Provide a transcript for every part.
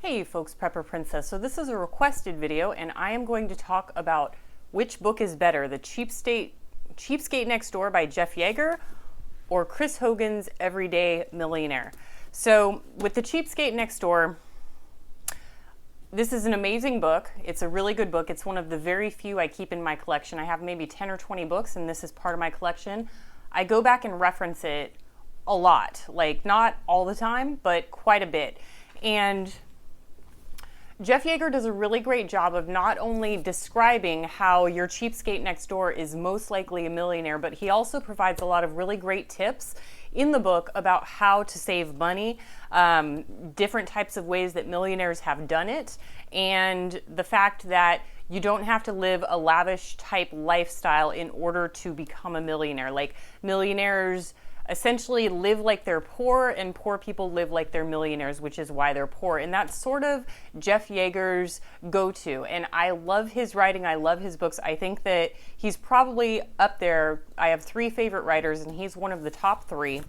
Hey folks, Prepper Princess. So this is a requested video and I am going to talk about which book is better, the Cheapskate Next Door by Jeff Yeager or Chris Hogan's Everyday Millionaire. So with the Cheapskate Next Door, this is an amazing book. It's a really good book. It's one of the very few I keep in my collection. I have maybe 10 or 20 books and this is part of my collection. I go back and reference it a lot, like not all the time, but quite a bit. And Jeff Yeager does a really great job of not only describing how your cheapskate next door is most likely a millionaire, but he also provides a lot of really great tips in the book about how to save money, different types of ways that millionaires have done it, and the fact that you don't have to live a lavish type lifestyle in order to become a millionaire. Like millionaires essentially live like they're poor and poor people live like they're millionaires, which is why they're poor. And that's sort of Jeff Yeager's go-to. And I love his writing. I love his books. I think that he's probably up there. I have 3 favorite writers and he's one of the top 3.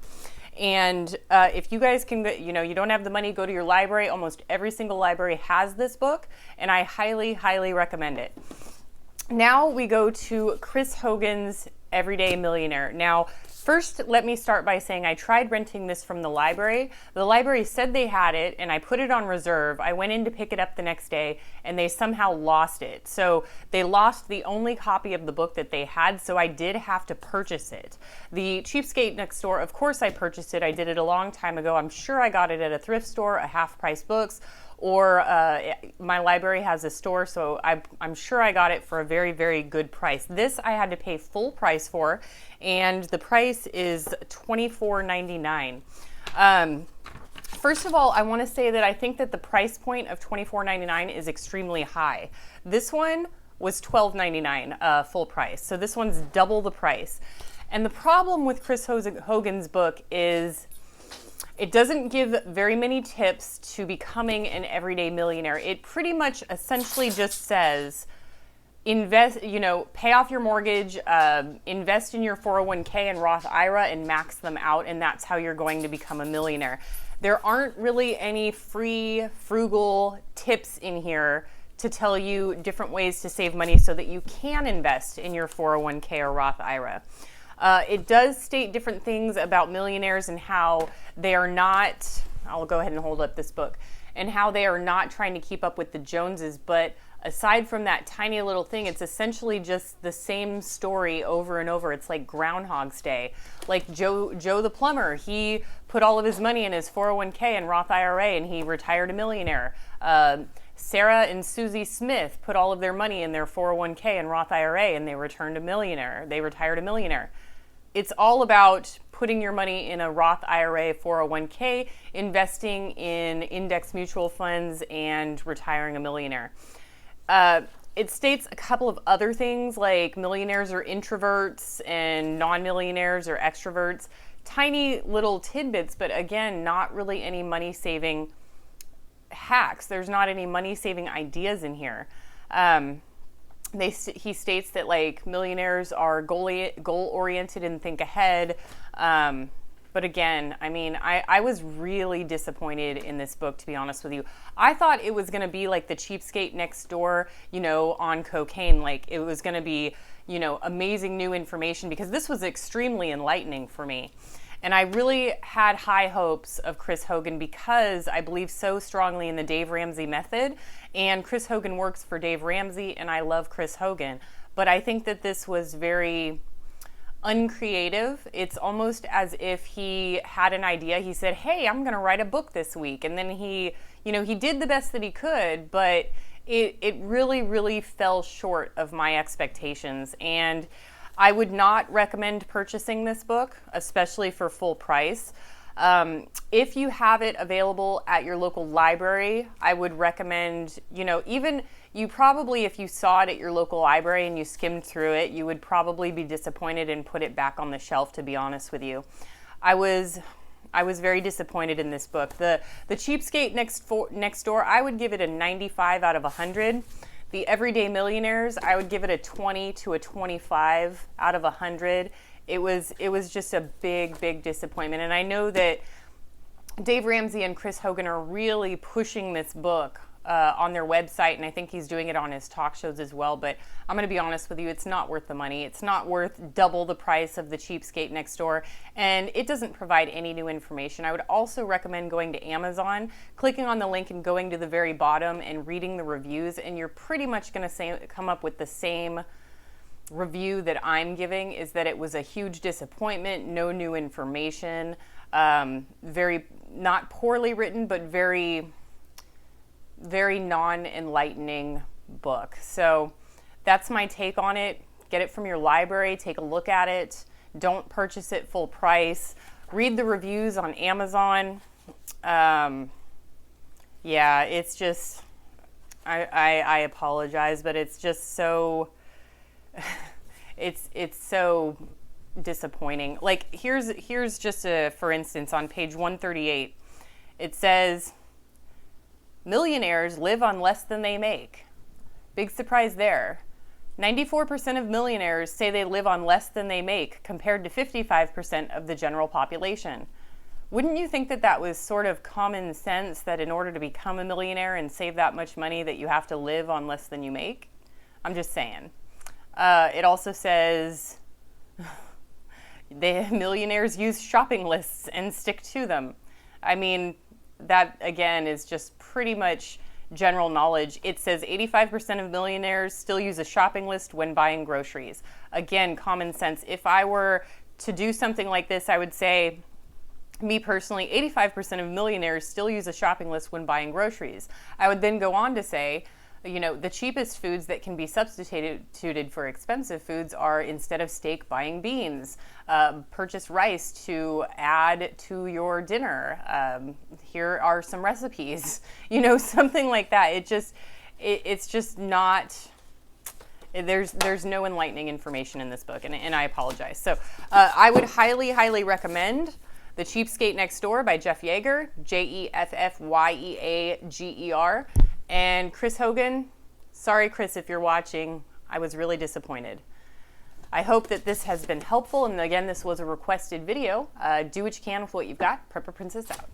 And if you guys can, you don't have the money, go to your library. Almost every single library has this book and I highly, highly recommend it. Now we go to Chris Hogan's Everyday Millionaire. Now, first, let me start by saying I tried renting this from the library. The library said they had it and I put it on reserve. I went in to pick it up the next day and they somehow lost it. So they lost the only copy of the book that they had, so I did have to purchase it. The Cheapskate Next Door, of course I purchased it. I did it a long time ago. I'm sure I got it at a thrift store, a Half Price Books, or my library has a store, so I'm sure I got it for a very, very good price. This I had to pay full price for, and the price is $24.99. First of all, I want to say that I think that the price point of $24.99 is extremely high. This one was $12.99 full price, so this one's double the price. And the problem with Chris Hogan's book is it doesn't give very many tips to becoming an everyday millionaire. It pretty much essentially just says, invest, pay off your mortgage, invest in your 401k and Roth IRA and max them out, and that's how you're going to become a millionaire. There aren't really any free, frugal tips in here to tell you different ways to save money so that you can invest in your 401k or Roth IRA. It does state different things about millionaires and how they are not, I'll go ahead and hold up this book, and how they are not trying to keep up with the Joneses. But aside from that tiny little thing, it's essentially just the same story over and over. It's like Groundhog's Day. Like Joe the plumber, he put all of his money in his 401k and Roth IRA and he retired a millionaire. Sarah and Susie Smith put all of their money in their 401k and Roth IRA and they retired a millionaire. It's all about putting your money in a Roth IRA, 401k, investing in index mutual funds, and retiring a millionaire. It states a couple of other things like millionaires are introverts and non-millionaires are extroverts. Tiny little tidbits, but again, not really any money-saving hacks. There's not any money-saving ideas in here. He states that like millionaires are goal-oriented and think ahead. But again, I mean, I was really disappointed in this book, to be honest with you. I thought it was going to be like the Cheapskate Next Door, on cocaine. Like it was going to be, amazing new information, because this was extremely enlightening for me. And I really had high hopes of Chris Hogan because I believe so strongly in the Dave Ramsey method. And Chris Hogan works for Dave Ramsey, and I love Chris Hogan. But I think that this was very uncreative. It's almost as if he had an idea. He said, hey, I'm going to write a book this week. And then he did the best that he could, but it really, really fell short of my expectations. And I would not recommend purchasing this book, especially for full price. If you have it available at your local library, I would recommend, even you probably, if you saw it at your local library and you skimmed through it, you would probably be disappointed and put it back on the shelf, to be honest with you. I was very disappointed in this book. The Cheapskate Next Door, I would give it a 95 out of 100. The Everyday Millionaires, I would give it a 20 to a 25 out of 100. It was just a big, big disappointment. And I know that Dave Ramsey and Chris Hogan are really pushing this book on their website, and I think he's doing it on his talk shows as well. But I'm going to be honest with you, it's not worth the money. It's not worth double the price of the Cheapskate next door, and it doesn't provide any new information. I would also recommend going to Amazon, clicking on the link and going to the very bottom and reading the reviews, and you're pretty much going to come up with the same review that I'm giving, is that it was a huge disappointment, no new information, very, not poorly written, but very, very non-enlightening book. So that's my take on it. Get it from your library, take a look at it. Don't purchase it full price. Read the reviews on Amazon. Yeah, it's just, I apologize, but it's just so, it's so disappointing. Like, here's just a, for instance, on page 138, it says, millionaires live on less than they make. Big surprise there. 94% of millionaires say they live on less than they make, compared to 55% of the general population. Wouldn't you think that that was sort of common sense, that in order to become a millionaire and save that much money, that you have to live on less than you make? I'm just saying. It also says the millionaires use shopping lists and stick to them. I mean, that again is just pretty much general knowledge. It says 85% of millionaires still use a shopping list when buying groceries. Again, common sense. If I were to do something like this, I would say, me personally, 85% of millionaires still use a shopping list when buying groceries. I would then go on to say, you know, the cheapest foods that can be substituted for expensive foods are, instead of steak, buying beans. Purchase rice to add to your dinner. Here are some recipes. You know, something like that. It's just not. There's no enlightening information in this book, and I apologize. So I would highly recommend The Cheapskate Next Door by Jeff Yeager, Jeffyeager. And Chris Hogan, sorry Chris if you're watching, I was really disappointed. I hope that this has been helpful, and again, this was a requested video. Do what you can with what you've got. Prepper Princess out.